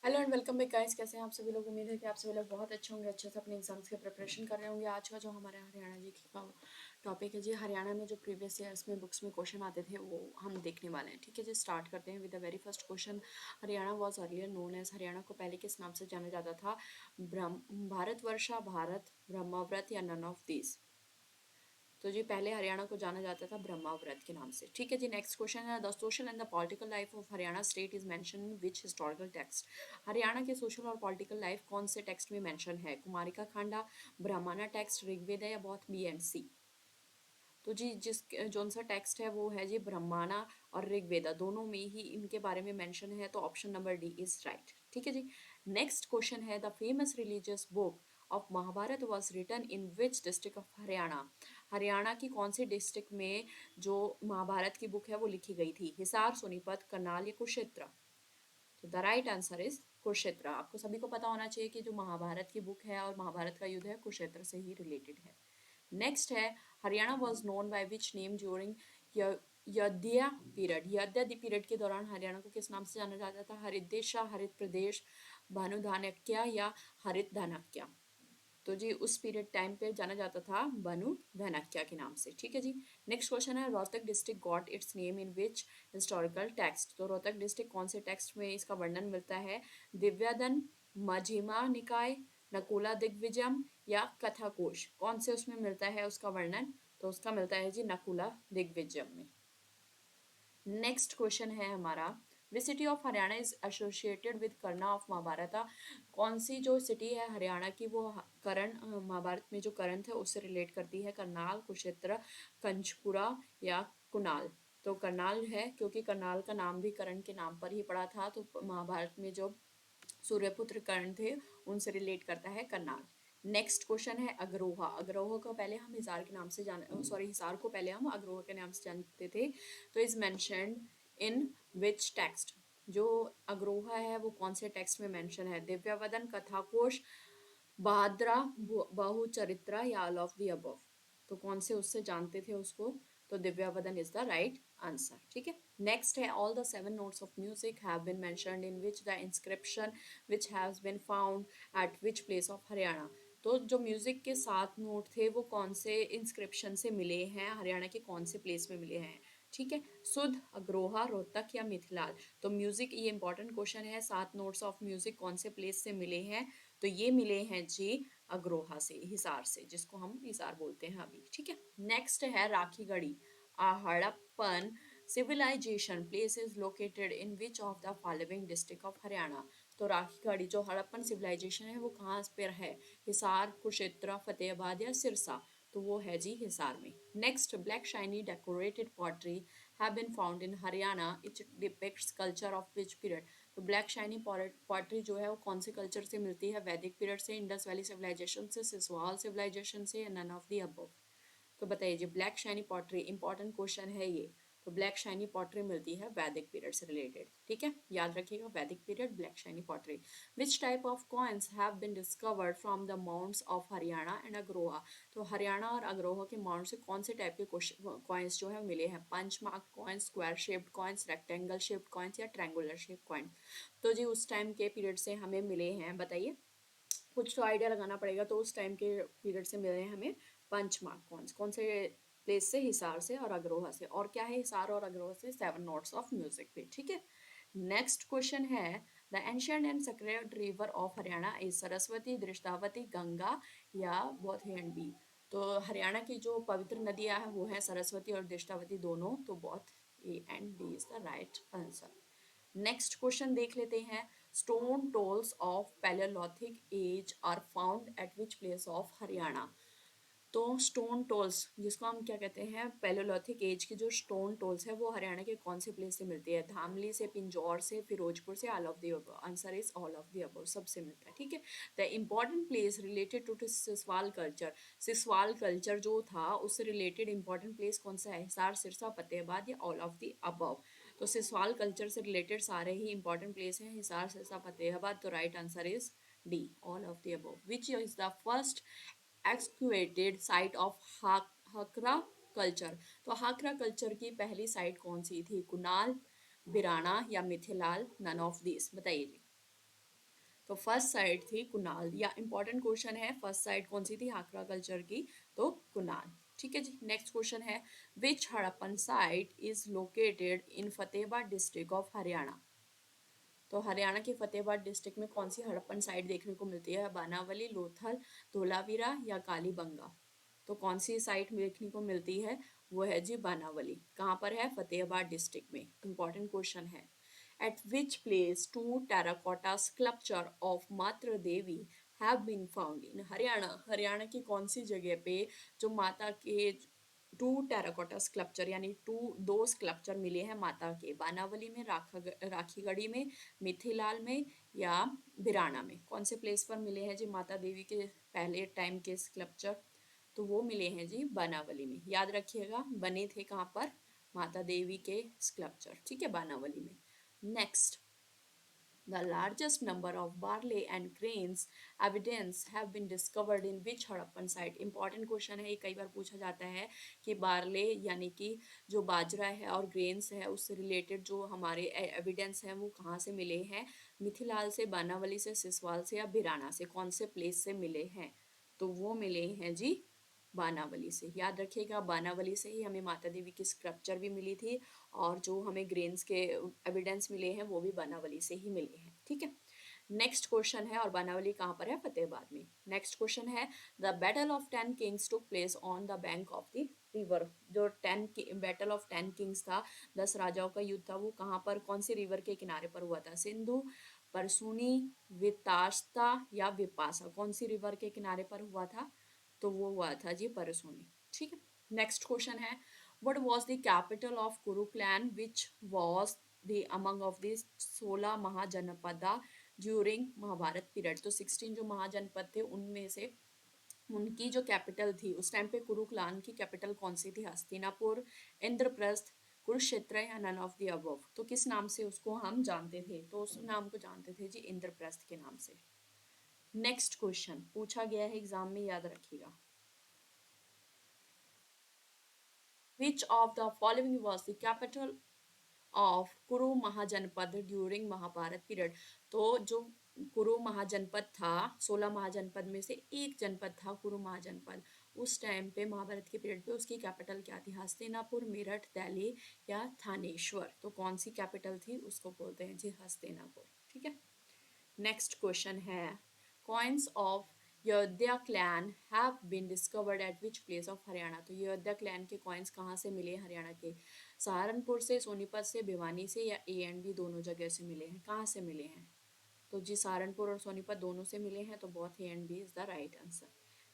Hello and welcome back guys. कैसे हैं आप सभी लोग। उम्मीद है कि आप सभी लोग बहुत अच्छे होंगे, अच्छे से अपने एग्जाम्स की प्रिपरेशन कर रहे होंगे। आज का जो हमारे हरियाणा जी का टॉपिक है जी, हरियाणा में जो प्रीवियस ईयर्स में बुक्स में क्वेश्चन आते थे वो हम देखने वाले हैं। ठीक है जी, स्टार्ट करते हैं with the very first question. Haryana was earlier known as, Haryana को पहले किस नाम से जाना जाता था? भारतवर्षा, भारत, ब्रह्माव्रत या नन ऑफ दीज? तो जी पहले हरियाणा को जाना जाता था ब्रह्माव्रत के नाम से। ठीक है जी, नेक्स्ट क्वेश्चन है the social and the political life of Haryana state is mention in which historical text? Haryana के सोशल और पॉलिटिकल लाइफ कौन से टेक्स्ट में मेंशन है? कुमारिका खंडा, ब्राह्मणा टेक्स्ट, ऋग्वेद या बोथ बी एंड सी? तो जी जिस जोन सा टेक्स्ट है वो है जी ब्रह्माणा और ऋग्वेदा, दोनों में ही इनके बारे में मेंशन है, तो option number D is right. ठीक है जी, नेक्स्ट क्वेश्चन है the famous religious book of Mahabharata was written in which district of Haryana? Haryana की कौन सी डिस्ट्रिक्ट में जो महाभारत की बुक है वो लिखी गई थी? हिसार, सोनीपत, करनाल या कुरुक्षेत्र? तो the right answer is Kurukshetra. आपको सभी को पता होना चाहिए कि जो महाभारत की बुक है और महाभारत का युद्ध है कुरुक्षेत्र से ही रिलेटेड है। नेक्स्ट है Haryana was known by which name during यद्या पीरियड? यद्या पीरियड के दौरान हरियाणा को किस नाम से जाना जाता था? हरित देशा, हरित प्रदेश, भानुधान्यक्या या हरित धान्यक्या? तो जी उस पीरियड टाइम पे जाना जाता था बनु धनक्या के नाम से। ठीक है जी, नेक्स्ट क्वेश्चन है Rohtak district got its name in which historical text? तो रोहतक डिस्ट्रिक्ट कौन से टेक्स्ट में इसका वर्णन मिलता है? दिव्यादन, मझिमा निकाय, नकुला दिग्विजयम या कथाकोश? कौन से उसमें मिलता है उसका वर्णन? तो उसका मिलता है जी नकुला दिग्विजयम में। नेक्स्ट क्वेश्चन है हमारा which city of Haryana is associated with Karna of Mahabharata? कौन सी जो सिटी है हरियाणा की वो कर्ण महाभारत में जो कर्ण थे उससे रिलेट करती है? करनाल, कुरुक्षेत्र, कंचपुरा या कुणाल? तो करनाल है, क्योंकि करनाल का नाम भी कर्ण के नाम पर ही पड़ा था, तो महाभारत में जो सूर्यपुत्र कर्ण थे उनसे रिलेट करता है करनाल। नेक्स्ट क्वेश्चन है अग्रोहा। अग्रोहा को पहले हम हिसार के नाम से जान सॉरी हिसार को पहले हम अग्रोहा के नाम से जानते थे। तो is mentioned in which text? जो अग्रोहा है वो कौन से टेक्स्ट में मेंशन है? दिव्यावदन, कथाकोश, बहाद्रा, बहुचरित्रा या ऑल ऑफ द अबव? तो कौन से उससे जानते थे उसको? तो Divyavadana is the right answer. ठीक है, नेक्स्ट है all the seven notes of music have been mentioned in which the inscription which has been found at which place of Haryana? तो जो म्यूजिक के 7 नोट थे वो कौन से इंस्क्रिप्शन से मिले हैं, हरियाणा के कौन से प्लेस में मिले हैं? ठीक है, सुध, अग्रोहा, रोहतक या मिथिलाल? तो म्यूजिक, ये इंपॉर्टेंट क्वेश्चन है, 7 नोट्स ऑफ म्यूजिक कौन से प्लेस से मिले हैं? तो ये मिले हैं जी अग्रोहा से, हिसार से, जिसको हम हिसार बोलते हैं अभी। ठीक है, नेक्स्ट है Rakhigarhi. A Harappan civilization place is located in which of the following district of Haryana? तो राखीगढ़ी जो हड़प्पन सिविलाइजेशन है वो कहाँ पर है? हिसार, कुरुक्षेत्र, फतेहाबाद या सिरसा? तो वो है जी हिसार में। Next, black shiny decorated pottery have been found in Haryana, it depicts culture of which period? तो ब्लैक शाइनी पॉटरी जो है वो कौन से कल्चर से मिलती है? वैदिक पीरियड से, इंडस वैली सिविलाइजेशन से, सिसवाल सिविलाइजेशन से या नन ऑफ दी अबव? तो बताइए जी, black shiny pottery, important question है ये। तो ब्लैक शाइनी पॉटरी मिलती है वैदिक पीरियड से रिलेटेड। ठीक है, याद रखिएगा, Vedic period, black shiny pottery. Which type of coins have been discovered from the mounts of Haryana and Agroha? तो हरियाणा और अग्रोहा के माउंट से कौन से टाइप के कॉइन्स जो है मिले हैं? Punch mark coins, square shaped coins, rectangle shaped coins या ट्रायंगुलर शेप्ड कॉइन्स? तो जी उस टाइम के पीरियड से हमें मिले हैं, बताइए, कुछ तो आइडिया लगाना पड़ेगा। तो उस टाइम के पीरियड से मिले हैं हमें पंच मार्क कॉइन्स। कौन से प्लेस से? हिसार से और अग्रोहा से। और क्या है हिसार और अग्रोहा से? 7 नोट्स ऑफ म्यूजिक पे। ठीक है, नेक्स्ट क्वेश्चन है the ancient and sacred river of Haryana is Saraswati, Drishtavati, Ganga या बोथ ए एंड बी? तो हरियाणा की जो पवित्र नदियां हैं वो हैं सरस्वती और दृष्टावती दोनों, तो both A and B is the right answer. Next question देख लेते हैं। Stone tools of paleolithic age are found at which place of Haryana? तो स्टोन टोल्स, जिसको हम क्या कहते हैं, पैलेयोलिथिक एज की जो स्टोन टोल्स है वो हरियाणा के कौन से प्लेस से मिलती है? धामली से, पिंजौर से, फिरोजपुर से, all of the above? Answer is all of the above, सबसे मिलता है। ठीक है, the important place related to Siswal culture, Siswal culture जो था उससे रिलेटेड इंपॉर्टेंट प्लेस कौन सा है? हिसार, सिरसा, फतेहाबाद या ऑल ऑफ द अबव? तो सिसवाल कल्चर से रिलेटेड सारे ही इंपॉर्टेंट प्लेस हैं, हिसार, सिरसा, फतेहाबाद। तो right answer is D, all of the above. Which is the first excavated site of Hakra culture? तो हाकरा कल्चर की पहली साइट कौन सी थी? कुनाल, बिराना या मिथिलाल, नन ऑफ दिस? बताइए जी। तो फर्स्ट साइट थी कुनाल, या इंपॉर्टेंट क्वेश्चन है, फर्स्ट साइट कौन सी थी, हाकरा कल्चर की, तो कुनाल। ठीक है जी। नेक्स्ट क्वेश्चन है, which Harappan site is located in Fatehabad district of Haryana. तो हरियाणा के फतेहाबाद डिस्ट्रिक्ट में कौन सी हड़प्पन साइट देखने को मिलती है, बानावली, लोथल, धोलावीरा या कालीबंगा। तो कौन सी साइट देखने को मिलती है, वो है जी बानावली। कहाँ पर है, फतेहाबाद डिस्ट्रिक्ट में। इंपॉर्टेंट क्वेश्चन है। At which place two terracotta sculpture of Matri Devi have been found in Haryana. Haryana की कौन सी जगह पे जो माता के टू टेराकोटा स्कल्पचर यानी दो स्कल्पचर मिले हैं माता के, बानावली में, राखीगढ़ी में, मिथिलाल में या बिराना में, कौन से प्लेस पर मिले हैं जी माता देवी के पहले टाइम के स्कल्पचर, तो वो मिले हैं जी बानावली में। याद रखिएगा बने थे कहाँ पर, माता देवी के स्कल्पचर, ठीक है, बानावली में। Next, the largest number of barley and grains evidence have been discovered in which Harappan site। Important question है, ये कई बार पूछा जाता है कि बार्ले यानी कि जो बाजरा है और ग्रेन्स है उससे रिलेटेड जो हमारे एविडेंस हैं वो कहाँ से मिले हैं, मिथिलाल से, बानावली से, सिसवाल से या बिराना से, कौन से प्लेस से मिले हैं, तो वो मिले हैं जी बानावली से। याद रखिएगा बानावली से ही हमें माता देवी की स्क्रप्चर भी मिली थी और जो हमें ग्रेन्स के एविडेंस मिले हैं वो भी बानावली से ही मिले हैं। ठीक है। नेक्स्ट क्वेश्चन है, और बानावली कहाँ पर है, फतेहाबाद में। नेक्स्ट क्वेश्चन है, the battle of 10 Kings took place on the bank of the river. जो बैटल ऑफ 10 किंग्स था, 10 राजाओं का युद्ध था, वो कहाँ पर, कौन सी रिवर के किनारे पर हुआ था, सिंधु, परसूनी, वितास्ता या विपासा, कौन सी रिवर के किनारे पर हुआ था, तो वो हुआ था जी परसोनी। ठीक है। नेक्स्ट क्वेश्चन है, what was the capital of Kuru clan which was the among of the 16 Mahajanapada during Mahabharata period. तो 16 जो महाजनपद थे उनमें से उनकी जो कैपिटल थी उस टाइम पे कुरु क्लान की कैपिटल कौन सी थी, हस्तिनापुर, इंद्रप्रस्थ, कुरुक्षेत्र या नन ऑफ द अबव। तो किस नाम से उसको हम जानते थे, तो उस नाम को जानते थे जी इंद्रप्रस्थ के नाम से। नेक्स्ट क्वेश्चन पूछा गया है एग्जाम में, याद रखिएगा, which of the following was the capital of कुरु महाजनपद ड्यूरिंग महाभारत पीरियड। तो जो कुरु महाजनपद था, 16 महाजनपद में से एक जनपद था कुरु महाजनपद, उस टाइम पे महाभारत के पीरियड पे उसकी कैपिटल क्या थी, हस्तिनापुर, मेरठ, दिल्ली या थानेश्वर। तो कौन सी कैपिटल थी, उसको बोलते हैं जी हस्तिनापुर। ठीक है। नेक्स्ट क्वेश्चन है, coins of Yoddha clan have been discovered at which place of Haryana. तो योद्धा क्लैन के कॉइन्स कहाँ से मिले, हरियाणा के सहारनपुर से, सोनीपत से, भिवानी से या ए एंड बी दोनों जगह से मिले हैं, कहाँ से मिले हैं, तो जी सहारनपुर और सोनीपत दोनों से मिले हैं, तो both A and B is the right answer.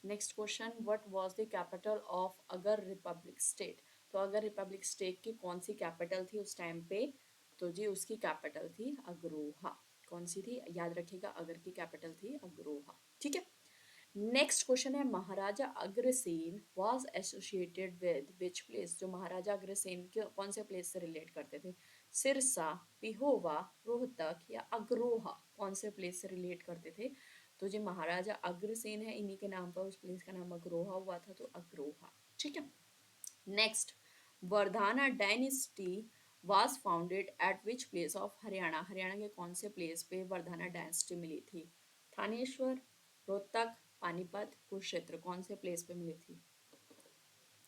Next question, what was the capital of Agar republic state. तो अगर रिपब्लिक स्टेट की कौन सी कैपिटल थी उस टाइम पे, तो जी उसकी कैपिटल थी अग्रोहा। कौन सी थी, याद रखिएगा, अगर की कैपिटल थी अग्रोहा। ठीक है। नेक्स्ट क्वेश्चन है, Maharaja Agrasen was associated with which place. जो महाराजा अग्रसेन के कौन से प्लेस से रिलेट करते थे, सिरसा, पिहोवा, रोहतक या अग्रोहा, कौन से प्लेस से रिलेट करते थे, तो जो महाराजा अग्रसेन है इन्हीं के नाम पर उस प्लेस का नाम अग्रोहा हुआ था, तो अग्रोहा। ठीक है। Next, Vardhana dynasty was founded at which place of Haryana. Haryana के कौन से प्लेस पे वर्धाना डायनेस्टी मिली थी, थानेश्वर, रोहतक, पानीपत, कुरुक्षेत्र, कौन से प्लेस पे मिली थी,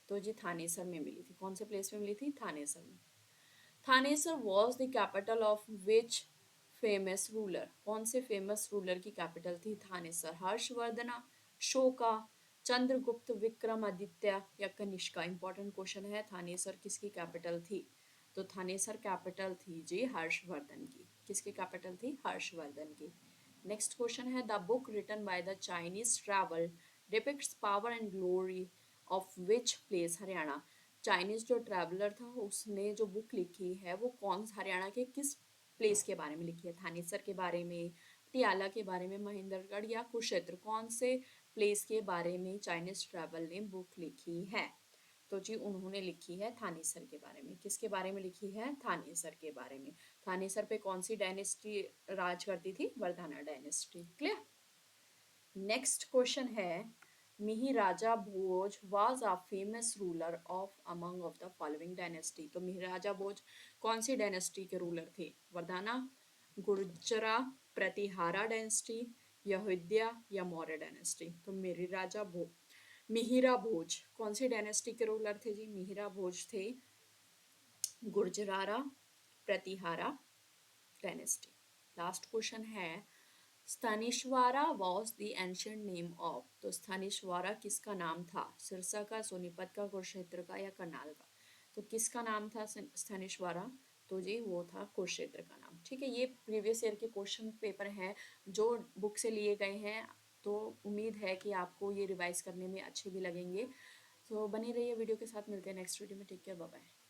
तो जी थानेसर में मिली थी। कौन से प्लेस पे मिली थी, थानेसर में। Thanesar was the capital of which famous ruler. कौन से फेमस रूलर की कैपिटल थी थानेसर, हर्षवर्धना, शोका, चंद्रगुप्त, विक्रमादित्य या कनिष्का। इंपॉर्टेंट क्वेश्चन है, थानेसर किसकी कैपिटल थी, तो थानेसर कैपिटल थी जी हर्षवर्धन की। किसकी कैपिटल थी, हर्षवर्धन की। नेक्स्ट क्वेश्चन है, the book written by the Chinese travel depicts power and glory of which place, Haryana. Chinese जो ट्रैवलर था उसने जो बुक लिखी है वो कौन, हरियाणा के किस प्लेस के बारे में लिखी है, थानेसर के बारे में, पटियाला के बारे में, महेंद्रगढ़ या कुरुक्षेत्र, कौन से प्लेस के बारे में चाइनीज ट्रैवल ने बुक लिखी है, तो जी उन्होंने लिखी है थानेसर के बारे में। किसके बारे में लिखी है, थानेसर के बारे में। थानेसर पे कौन सी डायनेस्टी राज करती थी, Vardhana dynasty. Clear. Next question है, Mihi Raja Bhoj was a famous ruler of among of the following dynasty. तो मिहि राजा भोज कौन सी डायनेस्टी के रूलर थे, वर्धना गुर्जरा, प्रतिहारा डायनेस्टी, यहुदिया या मौर्य डायनेस्टी। तो मिहिरा भोज कौन सी डायनेस्टी के रूलर थे जी? मिहिरा भोज थे Gurjara Pratihara dynasty. Last question है Sthanishvara was the ancient name of. तो स्थानीश्वरा किसका नाम था? सिरसा का, सोनीपत का, कुरुक्षेत्र का या करनाल का? तो किसका नाम था स्थानीश्वरा? तो जी वो था कुरुक्षेत्र का नाम। ठीक है, ये प्रीवियस ईयर के क्वेश्चन पेपर हैं जो बुक से लिए गए हैं। तो उम्मीद है कि आपको ये रिवाइज करने में अच्छे भी लगेंगे। तो बने रहिए वीडियो के साथ, मिलते हैं नेक्स्ट वीडियो में। Take care, bye bye.